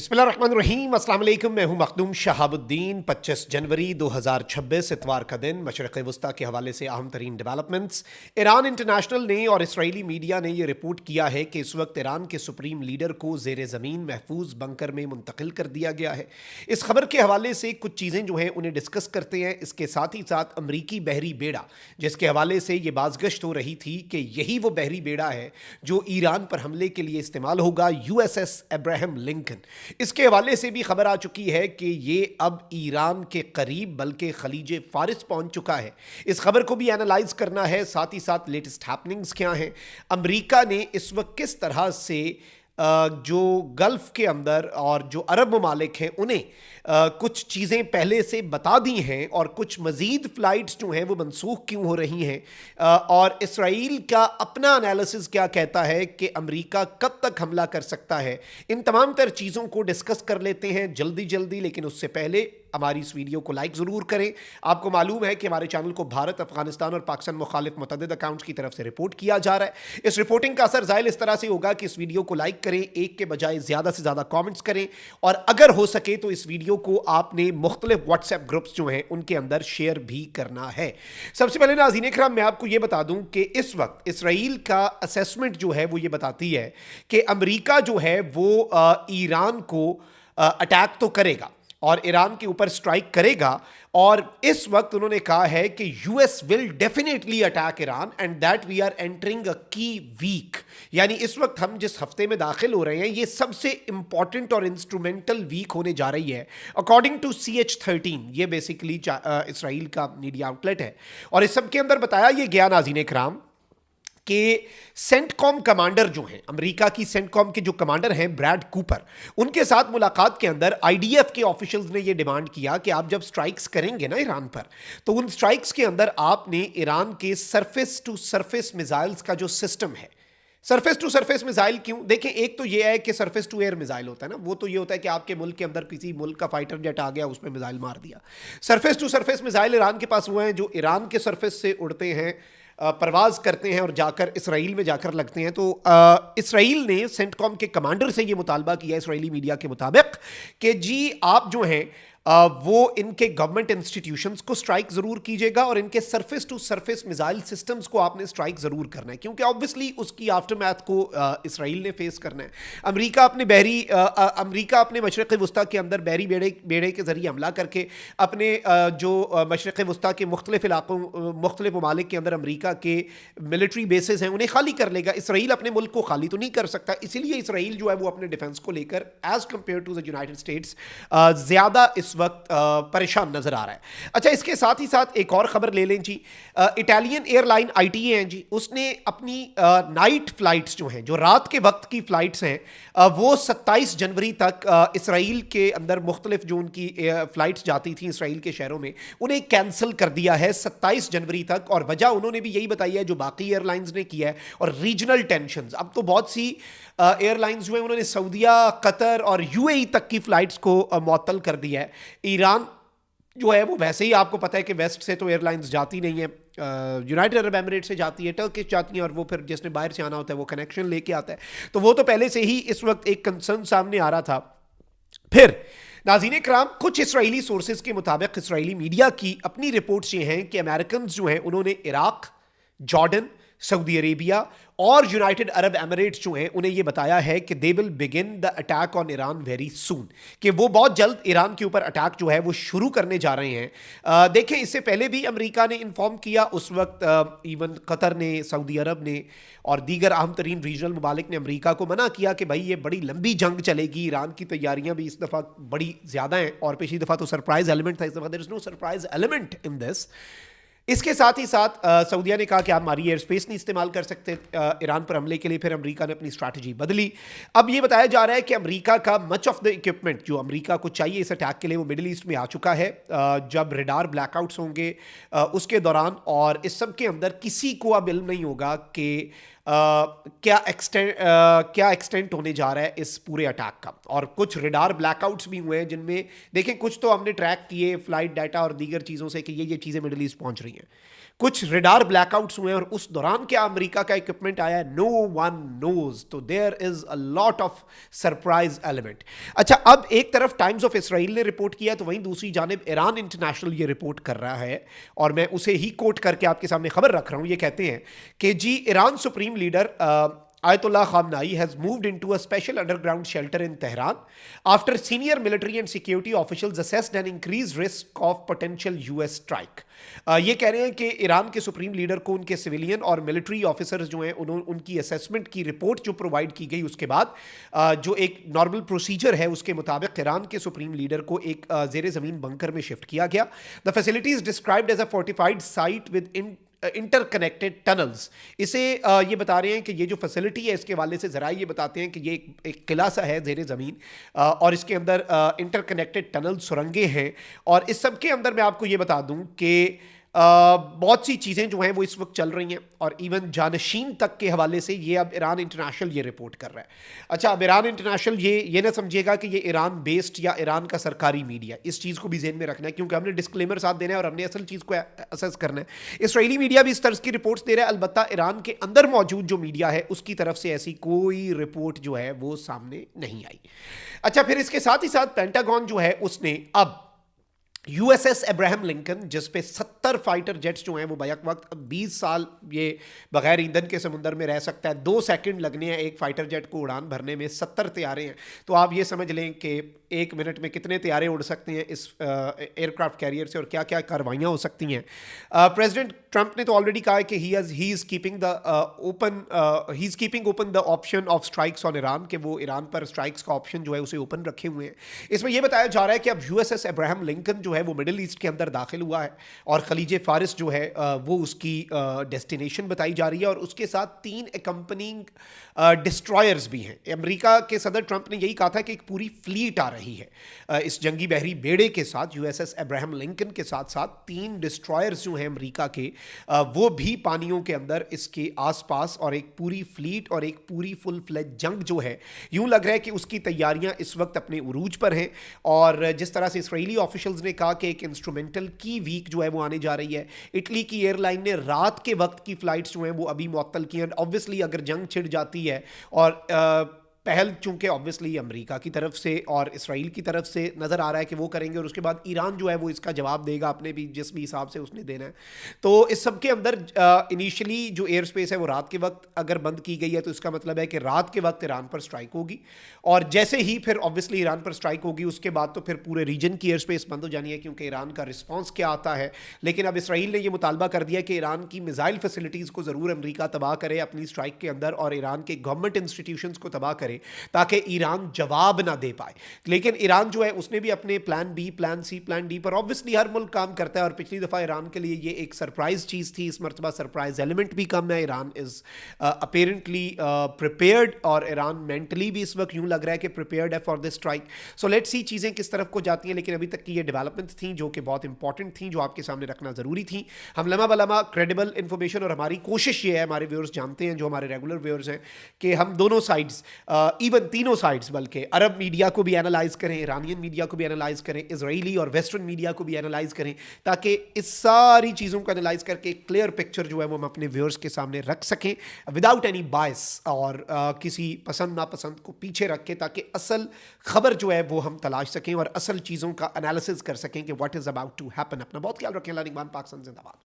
बिस्मिल्लाहिर्रहमानिर्रहीम, अस्सलाम वालेकुम। मैं हूं मखदूम शहाबुद्दीन। 25 जनवरी 2026 इतवार का दिन। मशरिक़ वस्ता के हवाले से अहम तरीन डेवलपमेंट्स। ईरान इंटरनेशनल ने और इसराइली मीडिया ने यह रिपोर्ट किया है कि इस वक्त ईरान के सुप्रीम लीडर को ज़ेर ज़मीन महफूज बंकर में मुंतकिल कर दिया गया है। इस खबर के हवाले से कुछ चीज़ें जो हैं उन्हें डिस्कस करते हैं। इसके साथ ही साथ अमरीकी बहरी बेड़ा, जिसके हवाले से ये बाज़गश्त हो रही थी कि यही वो बहरी बेड़ा है जो ईरान पर हमले के लिए इस्तेमाल होगा, USS अब्राहम लिंकन। इसके हवाले से भी खबर आ चुकी है कि ये अब ईरान के करीब बल्कि खलीज फारिस पहुंच चुका है। इस खबर को भी एनालाइज करना है, साथ ही साथ लेटेस्ट हैपनिंग्स क्या हैं, अमेरिका ने इस वक्त किस तरह से जो गल्फ के अंदर और जो अरब ममालिक हैं उन्हें कुछ चीज़ें पहले से बता दी हैं और कुछ मज़ीद फ़्लाइट्स जो हैं वो मनसूख क्यों हो रही हैं, और इसराइल का अपना एनालिसिस क्या कहता है कि अमेरिका कब तक हमला कर सकता है। इन तमाम तर चीज़ों को डिस्कस कर लेते हैं जल्दी जल्दी, लेकिन उससे पहले हमारी इस वीडियो को लाइक ज़रूर करें। आपको मालूम है कि हमारे चैनल को भारत, अफगानिस्तान और पाकिस्तान मुखालिफ मुतअद्दिद अकाउंट्स की तरफ से रिपोर्ट किया जा रहा है। इस रिपोर्टिंग का असर ज़ाहिर इस तरह से होगा कि इस वीडियो को लाइक करें, एक के बजाय ज़्यादा से ज़्यादा कॉमेंट्स करें, और अगर हो सके तो इस वीडियो को आपने मुख्तलिफ व्हाट्सएप ग्रुप्स जो हैं उनके अंदर शेयर भी करना है। सबसे पहले नाज़रीन इकराम, मैं आपको यह बता दूं कि इस वक्त इसराइल का असेसमेंट जो है वो ये बताती है कि अमेरिका जो है वो ईरान को अटैक तो करेगा और ईरान के ऊपर स्ट्राइक करेगा, और इस वक्त उन्होंने कहा है कि US will definitely attack Iran and that we are entering a key week. यानी इस वक्त हम जिस हफ्ते में दाखिल हो रहे हैं ये सबसे इंपॉर्टेंट और इंस्ट्रूमेंटल वीक होने जा रही है, अकॉर्डिंग टू CH13। ये बेसिकली इसराइल का मीडिया आउटलेट है, और इस सब के अंदर बताया ये गया नाज़रीन इकराम कि सेंटकॉम कमांडर जो हैं, अमेरिका की सेंटकॉम के जो कमांडर हैं ब्रैड कूपर, उनके साथ मुलाकात के अंदर IDF के ऑफिशियल्स ने यह डिमांड किया कि आप जब स्ट्राइक्स करेंगे ना ईरान पर, तो उन स्ट्राइक्स के अंदर आपने ईरान के सरफेस टू सरफेस मिसाइल्स का जो सिस्टम है, सरफेस टू सरफेस मिसाइल क्यों, देखें एक तो ये है कि सरफेस टू एयर मिसाइल होता है ना, वो तो ये होता है कि आपके मुल्क के अंदर किसी मुल्क का फाइटर जेट आ गया, उसमें मिसाइल मार दिया। Surface to surface missile Iran के पास हुए हैं जो ईरान के सरफेस से उड़ते हैं, परवाज करते हैं और जाकर इसराइल में जाकर लगते हैं। तो इसराइल ने सेंटकॉम के कमांडर से ये मुतालबा किया इसराइली मीडिया के मुताबिक कि जी आप जो हैं वो इनके गवर्नमेंट इंस्टीट्यूशंस को स्ट्राइक ज़रूर कीजिएगा और इनके surface to surface missile systems को आपने स्ट्राइक ज़रूर करना है, क्योंकि ऑब्वियसली उसकी आफ्टरमैथ को इसराइल ने फेस करना है। अमेरिका अपने मशरिक़ वस्ता के अंदर बहरी बेड़े के ज़रिए हमला करके अपने जो मशरिक़ वस्ता के मुख्तलिफ इलाकों, मुख्तलिफ ममालिक के अंदर अमेरिका के मिलिट्री बेसिस हैं उन्हें खाली कर लेगा। इसराइल अपने मुल्क को खाली तो नहीं कर सकता, इसीलिए इसराइल जो है वो अपने डिफेंस को लेकर as compared to the United States ज़्यादा इस वक्त परेशान नजर आ रहा है। अच्छा, इसके साथ ही साथ एक और खबर ले लें जी। इटालियन एयरलाइन ITA हैं जी, उसने अपनी नाइट फ्लाइट्स जो हैं, जो रात के वक्त की फ्लाइट्स हैं, वो 27 जनवरी तक इसराइल के अंदर मुख्तलिफ जो उनकी फ्लाइट्स जाती थी इसराइल के शहरों में, उन्हें कैंसिल कर दिया है 27 जनवरी तक। और वजह उन्होंने भी यही बताई है जो बाकी एयरलाइंस ने किया है, और रीजनल टेंशंस। अब तो बहुत सी एयरलाइंस जो है उन्होंने सऊदीया, कतर और UAE तक की फ्लाइट्स को मुअत्तल कर दिया है। ईरान जो है वो वैसे ही आपको पता है कि वेस्ट से तो एयरलाइंस जाती नहीं है, यूनाइटेड अरब एमिरेट से जाती है, टर्किश जाती है, और वो फिर जिसने बाहर से आना होता है वो कनेक्शन लेके आता है। तो वो तो पहले से ही इस वक्त एक कंसर्न सामने आ रहा था। फिर नाज़रीन इकराम, कुछ इसराइली सोर्सेज के मुताबिक इसराइली मीडिया की अपनी रिपोर्ट्स ये हैं कि अमेरिकन जो हैं उन्होंने इराक, जॉर्डन, सऊदी अरेबिया और यूनाइटेड अरब एमिरेट्स जो हैं उन्हें यह बताया है कि they will begin the attack on Iran very soon, कि वो बहुत जल्द ईरान के ऊपर अटैक जो है वो शुरू करने जा रहे हैं। देखें, इससे पहले भी अमेरिका ने इन्फॉर्म किया, उस वक्त इवन कतर ने, सऊदी अरब ने और दीगर अहम तरीन रीजनल ममालिक ने अमेरिका को मना किया कि भाई ये बड़ी लंबी जंग चलेगी, ईरान की तैयारियां भी इस दफ़ा बड़ी ज़्यादा हैं, और पिछली दफ़ा तो सरप्राइज एलिमेंट था, इस दफ़ा there is no surprise element in this. इसके साथ ही साथ सऊदीया ने कहा कि आप हमारी एयर स्पेस नहीं इस्तेमाल कर सकते ईरान पर हमले के लिए। फिर अमेरिका ने अपनी स्ट्रैटेजी बदली। अब ये बताया जा रहा है कि अमेरिका का मच ऑफ द इक्विपमेंट जो अमेरिका को चाहिए इस अटैक के लिए वो मिडिल ईस्ट में आ चुका है। जब रेडार ब्लैकआउट्स होंगे उसके दौरान, और इस सब के अंदर किसी को अब इल्म नहीं होगा कि क्या एक्सटेंट होने जा रहा है इस पूरे अटैक का। और कुछ रेडार ब्लैकआउट्स भी हुए हैं जिनमें देखें कुछ तो हमने ट्रैक किए फ्लाइट डाटा और दीगर चीज़ों से कि ये चीज़ें मिडिल ईस्ट पहुंच रही हैं, कुछ रेडार ब्लैकआउट्स हुए और उस दौरान क्या अमेरिका का इक्विपमेंट आया, नो वन नोज। तो there is a lot of surprise element. अच्छा, अब एक तरफ टाइम्स ऑफ इसराइल ने रिपोर्ट किया तो वहीं दूसरी जानिब ईरान इंटरनेशनल ये रिपोर्ट कर रहा है, और मैं उसे ही कोट करके आपके सामने खबर रख रहा हूं। ये कहते हैं कि जी, Iran supreme leader Ayatollah Khamenei has moved into a special underground shelter in Tehran after senior military and security officials assessed an increased risk of potential US strike. ये कह रहे हैं कि ईरान के सुप्रीम लीडर को उनके civilian और military officers जो हैं उनकी असेसमेंट की रिपोर्ट जो प्रोवाइड की गई उसके बाद जो एक नॉर्मल प्रोसीजर है उसके मुताबिक ईरान के सुप्रीम लीडर को एक जेर ज़मीन बंकर में शिफ्ट किया गया। The facility is described as a fortified site with interconnected tunnels. इसे ये बता रहे हैं कि ये जो फैसिलिटी है इसके वाले से ज़रा ये बताते हैं कि ये एक किला सा है ज़ेरे ज़मीन, और इसके अंदर इंटरकनेक्टेड टनल सुरंगें हैं। और इस सब के अंदर मैं आपको ये बता दूं कि बहुत सी चीज़ें जो हैं वो इस वक्त चल रही हैं, और इवन जानशीन तक के हवाले से ये अब ईरान इंटरनेशनल ये रिपोर्ट कर रहा है। अच्छा, अब ईरान इंटरनेशनल ये ना समझिएगा कि ये ईरान बेस्ड या ईरान का सरकारी मीडिया, इस चीज़ को भी ज़हन में रखना है, क्योंकि हमने डिस्क्लेमर साथ देना है और हमने असल चीज़ को असेस करना है। इसराइली मीडिया भी इस तरह की रिपोर्ट्स दे रहा है, अलबत्ता ईरान के अंदर मौजूद जो मीडिया है उसकी तरफ से ऐसी कोई रिपोर्ट जो है वो सामने नहीं आई। अच्छा, फिर इसके साथ ही साथ पेंटागन जो है उसने अब यूएसएस अब्राहम लिंकन, जिस पे 70 फाइटर जेट्स जो हैं वो बैक वक्त 20 साल ये बगैर ईंधन के समुंदर में रह सकता है, 2 सेकंड लगने हैं एक फाइटर जेट को उड़ान भरने में, 70 तैयारे हैं। तो आप ये समझ लें कि 1 मिनट में कितने तैयारे उड़ सकते हैं इस एयरक्राफ्ट कैरियर से और क्या क्या कार्रवाइयाँ हो सकती हैं। प्रेसिडेंट ट्रंप ने तो ऑलरेडी कहा है कि he is keeping open the option of strikes on Iran, कि वो ईरान पर स्ट्राइक्स का ऑप्शन जो है उसे ओपन रखे हुए हैं। इसमें यह बताया जा रहा है कि अब यूएसएस अब्राहम लिंकन जो है वो मिडिल ईस्ट के अंदर दाखिल हुआ है और खलीज फारिस जो है वो उसकी डेस्टिनेशन बताई जा रही है, और उसके साथ 3 एकम्पनिंग डिस्ट्रॉयर्स भी हैं। अमेरिका के सदर ट्रंप ने यही कहा था कि एक पूरी फ्लीट आ रही है इस जंगी बहरी बेड़े के साथ, यूएसएस अब्राहम लिंकन के साथ साथ 3 डिस्ट्रॉयर्स जो हैं अमेरिका के वो भी पानियों के अंदर इसके आसपास, और एक पूरी फ्लीट और एक पूरी फुल फ्लेज जंग जो है यूं लग रहा है कि उसकी तैयारियां इस वक्त अपने उरूज पर हैं। और जिस तरह से इसराइली ऑफिशियल्स ने कहा कि एक इंस्ट्रूमेंटल की वीक जो है वो आने जा रही है, इटली की एयरलाइन ने रात के वक्त की फ्लाइट्स जो हैं वो अभी मुअत्तल की हैं। ऑब्वियसली अगर जंग छिड़ जाती है, और पहल चूंकि ऑब्वियसली अमेरिका की तरफ से और इसराइल की तरफ से नज़र आ रहा है कि वो करेंगे, और उसके बाद ईरान जो है वो इसका जवाब देगा अपने भी जिस भी हिसाब से उसने देना है। तो इस सब के अंदर इनिशियली जो एयर स्पेस है वो रात के वक्त अगर बंद की गई है तो इसका मतलब है कि रात के वक्त ईरान पर स्ट्राइक होगी, और जैसे ही फिर ऑब्वियसली ईरान पर स्ट्राइक होगी उसके बाद तो फिर पूरे रीजन की एयर स्पेस बंद हो जानी है, क्योंकि ईरान का रिस्पॉन्स क्या आता है। लेकिन अब इसराइल ने यह मुतालबा कर दिया कि ईरान की मिसाइल फैसिलिटीज़ को ज़रूर अमेरिका तबाह करे अपनी स्ट्राइक के अंदर, और ईरान के गवर्नमेंट इंस्टीट्यूशंस को तबाह करे ताकि ईरान जवाब ना दे पाए। लेकिन ईरान जो है उसने भी अपने plan B, plan C, plan D पर ऑब्वियसली हर मुल्क काम करता है, और पिछली दफ़ा ईरान के लिए ये एक सरप्राइज चीज़ थी, इस मरतबा सरप्राइज एलिमेंट भी कम है। ईरान इज़ अपेरेंटली प्रिपेयर्ड, और ईरान मेंटली भी इस वक्त यूं लग रहा है कि प्रिपेयर्ड है for this strike. So let's see चीज़ें किस तरफ को जाती हैं, लेकिन अभी तक की ये डेवलपमेंट्स थी जो कि बहुत इंपॉर्टेंट थी, जो आपके सामने रखना ज़रूरी थी। हम लम्हा बलम्हा क्रेडिबल इंफॉर्मेशन, और हमारी कोशिश ये है, हमारे व्यूअर्स जानते हैं जो हमारे रेगुलर व्यूअर्स हैं, कि हम दोनों साइड्स, इवन तीनों साइड्स, बल्कि अरब मीडिया को भी एनालाइज करें, ईरानियन मीडिया को भी एनालाइज करें, इजरायली और वेस्टर्न मीडिया को भी एनालाइज करें, ताकि इस सारी चीज़ों को एनालाइज करके एक क्लियर पिक्चर जो है वो हम अपने व्यूअर्स के सामने रख सकें विदाउट एनी बायस, और किसी पसंद नापसंद को पीछे रख के, ताकि असल खबर जो है वो हम तलाश सकें और असल चीज़ों का एनालिसिस कर सकें कि what is about to happen. अपना बहुत ख्याल रखें। अल्लाह निगहबान, पाकिस्तान जिंदाबाद।